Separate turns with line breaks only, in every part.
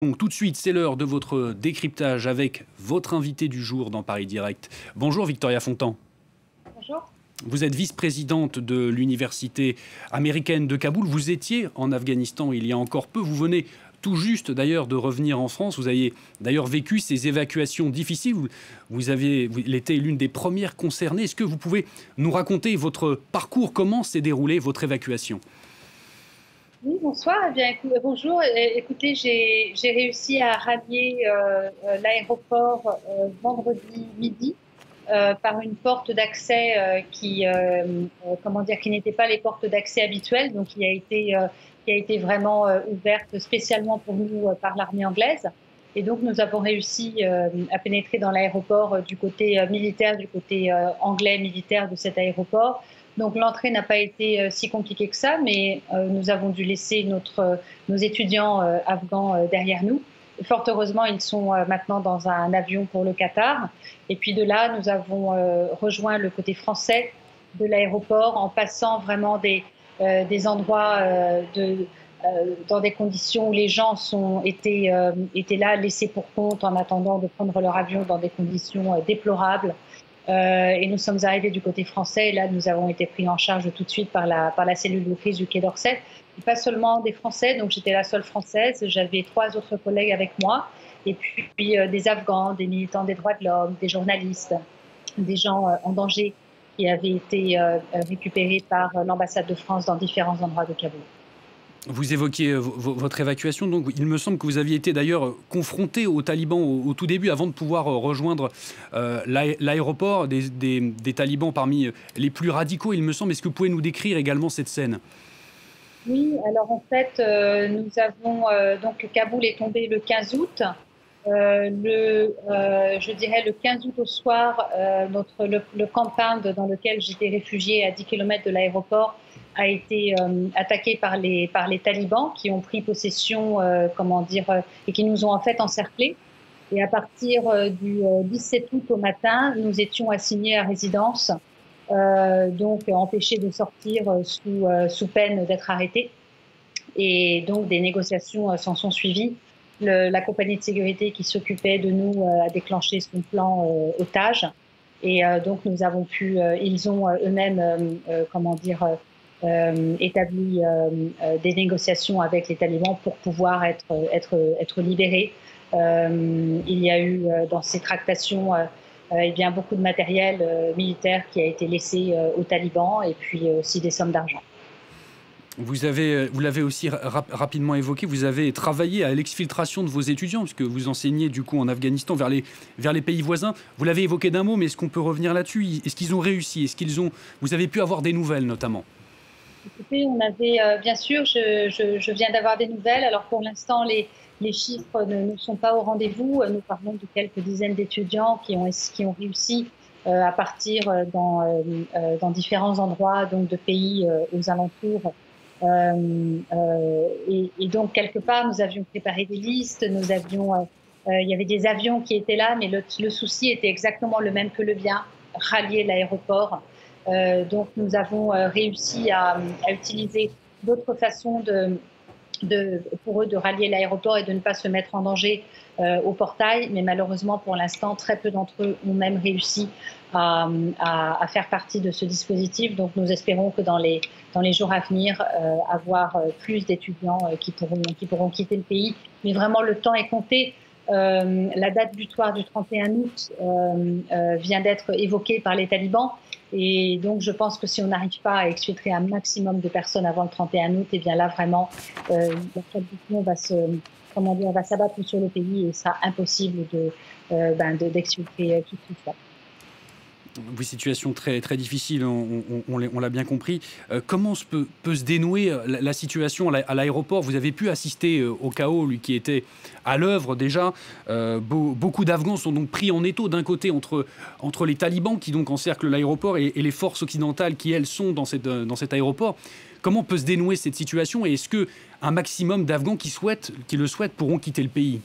Donc tout de suite, c'est l'heure de votre décryptage avec votre invité du jour dans Paris Direct. Bonjour Victoria Fontan.
Bonjour.
Vous êtes vice-présidente de l'université américaine de Kaboul. Vous étiez en Afghanistan il y a encore peu. Vous venez tout juste d'ailleurs de revenir en France. Vous avez d'ailleurs vécu ces évacuations difficiles. Vous avez été l'une des premières concernées. Est-ce que vous pouvez nous raconter votre parcours? Comment s'est déroulée votre évacuation?
Oui, bonsoir. Eh bien, bonjour. Écoutez, j'ai réussi à rallier l'aéroport vendredi midi par une porte d'accès qui n'était pas les portes d'accès habituelles, donc qui a été vraiment ouverte spécialement pour nous par l'armée anglaise. Et donc, nous avons réussi à pénétrer dans l'aéroport du côté militaire, du côté anglais militaire de cet aéroport. Donc l'entrée n'a pas été si compliquée que ça, mais nous avons dû laisser nos étudiants afghans derrière nous. Fort heureusement, ils sont maintenant dans un avion pour le Qatar. Et puis de là, nous avons rejoint le côté français de l'aéroport en passant vraiment des endroits dans des conditions où les gens étaient là laissés pour compte en attendant de prendre leur avion dans des conditions déplorables. Et nous sommes arrivés du côté français et là nous avons été pris en charge tout de suite par la cellule de crise du Quai d'Orsay. Et pas seulement des Français, donc j'étais la seule Française, j'avais 3 autres collègues avec moi et puis des Afghans, des militants des droits de l'homme, des journalistes, des gens en danger qui avaient été récupérés par l'ambassade de France dans différents endroits de Kaboul.
Vous évoquiez votre évacuation, donc il me semble que vous aviez été d'ailleurs confronté aux talibans au tout début, avant de pouvoir rejoindre l'aéroport, des talibans parmi les plus radicaux, il me semble. Est-ce que vous pouvez nous décrire également cette scène?
Oui, alors en fait, nous avons donc Kaboul est tombé le 15 août. Je dirais le 15 août au soir, le compound dans lequel j'étais réfugiée à 10 km de l'aéroport a été attaqué par les talibans qui ont pris possession, et qui nous ont en fait encerclés. Et à partir du 17 août au matin, nous étions assignés à résidence, donc empêchés de sortir sous peine d'être arrêtés. Et donc des négociations s'en sont suivies. La compagnie de sécurité qui s'occupait de nous a déclenché son plan otage. Et donc nous avons ils ont eux-mêmes, établi des négociations avec les talibans pour pouvoir être libérés. Il y a eu dans ces tractations eh bien, beaucoup de matériel militaire qui a été laissé aux talibans et puis aussi des sommes d'argent.
Vous l'avez aussi rapidement évoqué, vous avez travaillé à l'exfiltration de vos étudiants, puisque vous enseignez du coup en Afghanistan vers les pays voisins. Vous l'avez évoqué d'un mot, mais est-ce qu'on peut revenir là-dessus? Est-ce qu'ils ont réussi? Vous avez pu avoir des nouvelles notamment?
Écoutez, on avait, bien sûr, je viens d'avoir des nouvelles. Alors pour l'instant, les chiffres ne sont pas au rendez-vous. Nous parlons de quelques dizaines d'étudiants qui ont réussi à partir dans différents endroits, donc de pays aux alentours. Et donc, quelque part, nous avions préparé des listes, il y avait des avions qui étaient là, mais le souci était exactement le même que le mien, rallier l'aéroport. Donc, nous avons réussi à utiliser d'autres façons pour eux de rallier l'aéroport et de ne pas se mettre en danger au portail. Mais malheureusement, pour l'instant, très peu d'entre eux ont même réussi à faire partie de ce dispositif. Donc, nous espérons que dans les jours à venir, avoir plus d'étudiants qui pourront quitter le pays. Mais vraiment, le temps est compté. La date butoir du 31 août vient d'être évoquée par les talibans. Et donc, je pense que si on n'arrive pas à exfiltrer un maximum de personnes avant le 31 août, et bien là, vraiment, la tradition va s'abattre sur le pays et il sera impossible d'exfiltrer qui que ce soit.
Oui, situation très, très difficile, on l'a bien compris. Comment peut se dénouer la situation à l'aéroport? Vous avez pu assister au chaos, lui qui était à l'œuvre déjà. Beaucoup d'Afghans sont donc pris en étau d'un côté entre les talibans qui donc encerclent l'aéroport et les forces occidentales qui, elles, sont dans cet aéroport. Comment peut se dénouer cette situation et est-ce qu'un maximum d'Afghans qui le souhaitent pourront quitter le pays?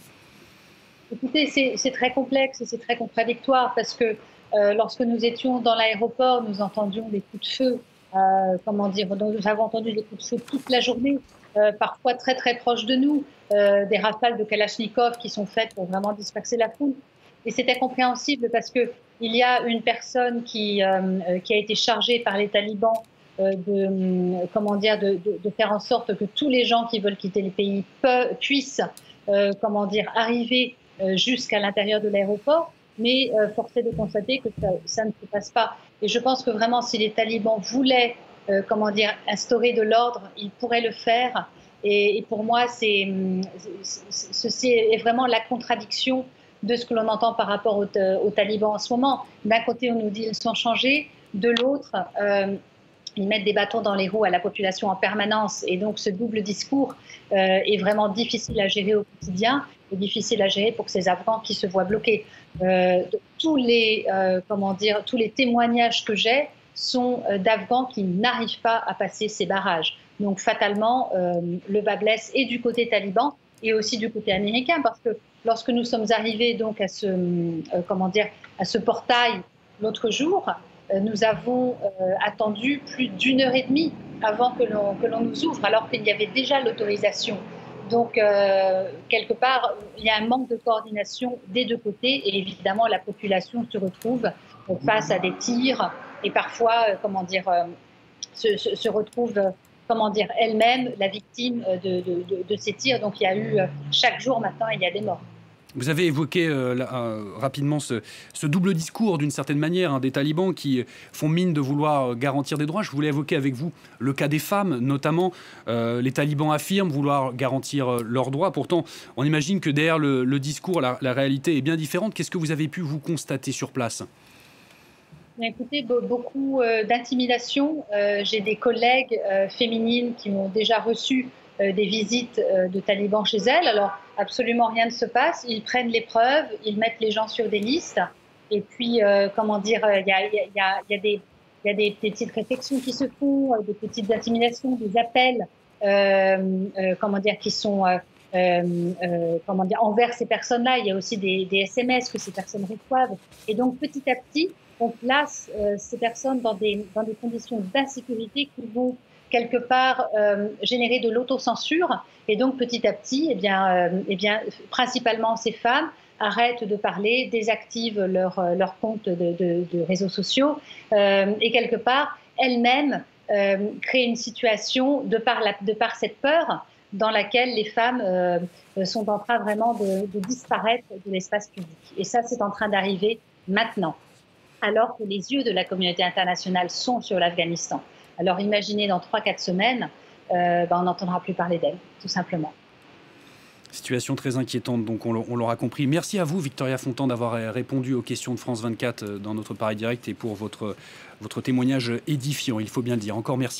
Écoutez, c'est très complexe et c'est très contradictoire parce que lorsque nous étions dans l'aéroport, nous entendions des coups de feu. Nous avons entendu des coups de feu toute la journée. parfois très très proches de nous, des rafales de Kalachnikov qui sont faites pour vraiment disperser la foule. Et c'est incompréhensible parce qu'il y a une personne qui a été chargée par les talibans comment dire, de faire en sorte que tous les gens qui veulent quitter le pays puissent comment dire, arriver jusqu'à l'intérieur de l'aéroport. Mais force est de constater que ça ne se passe pas. Et je pense que vraiment, si les talibans voulaient comment dire, instaurer de l'ordre, ils pourraient le faire. Et pour moi, ceci est vraiment la contradiction de ce que l'on entend par rapport aux talibans en ce moment. D'un côté, on nous dit qu'ils sont changés, de l'autre, ils mettent des bâtons dans les roues à la population en permanence. Et donc, ce double discours est vraiment difficile à gérer au quotidien et difficile à gérer pour ces Afghans qui se voient bloqués. Tous les témoignages que j'ai sont d'Afghans qui n'arrivent pas à passer ces barrages. Donc, fatalement, le bas blesse et du côté taliban et aussi du côté américain, parce que lorsque nous sommes arrivés donc à ce portail l'autre jour, nous avons attendu plus d'1 heure et demie avant que l'on nous ouvre, alors qu'il y avait déjà l'autorisation. Donc, quelque part, il y a un manque de coordination des deux côtés et évidemment, la population se retrouve face à des tirs et parfois, se retrouve elle-même la victime de ces tirs. Donc, il y a eu, chaque jour maintenant, il y a des morts.
Vous avez évoqué rapidement ce double discours, d'une certaine manière, des talibans qui font mine de vouloir garantir des droits. Je voulais évoquer avec vous le cas des femmes, notamment. Les talibans affirment vouloir garantir leurs droits. Pourtant, on imagine que derrière le discours, la réalité est bien différente. Qu'est-ce que vous avez pu vous constater sur place ?
Écoutez, beaucoup d'intimidation. J'ai des collègues féminines qui m'ont déjà reçu des visites de talibans chez elles. Alors, absolument rien ne se passe. Ils prennent les preuves, ils mettent les gens sur des listes. Et puis, il y a des petites réflexions qui se font, des petites intimidations, des appels, qui sont envers ces personnes-là. Il y a aussi des SMS que ces personnes reçoivent. Et donc, petit à petit, on place ces personnes dans des conditions d'insécurité qui vont quelque part générer de l'autocensure. Et donc, petit à petit, principalement ces femmes arrêtent de parler, désactivent leur compte de réseaux sociaux et quelque part, elles-mêmes créent une situation de par cette peur dans laquelle les femmes sont en train vraiment de disparaître de l'espace public. Et ça, c'est en train d'arriver maintenant, alors que les yeux de la communauté internationale sont sur l'Afghanistan. Alors imaginez dans 3-4 semaines, on n'entendra plus parler d'elle, tout simplement.
Situation très inquiétante, donc on l'aura compris. Merci à vous, Victoria Fontan, d'avoir répondu aux questions de France 24 dans notre Paris Direct et pour votre témoignage édifiant, il faut bien le dire. Encore merci.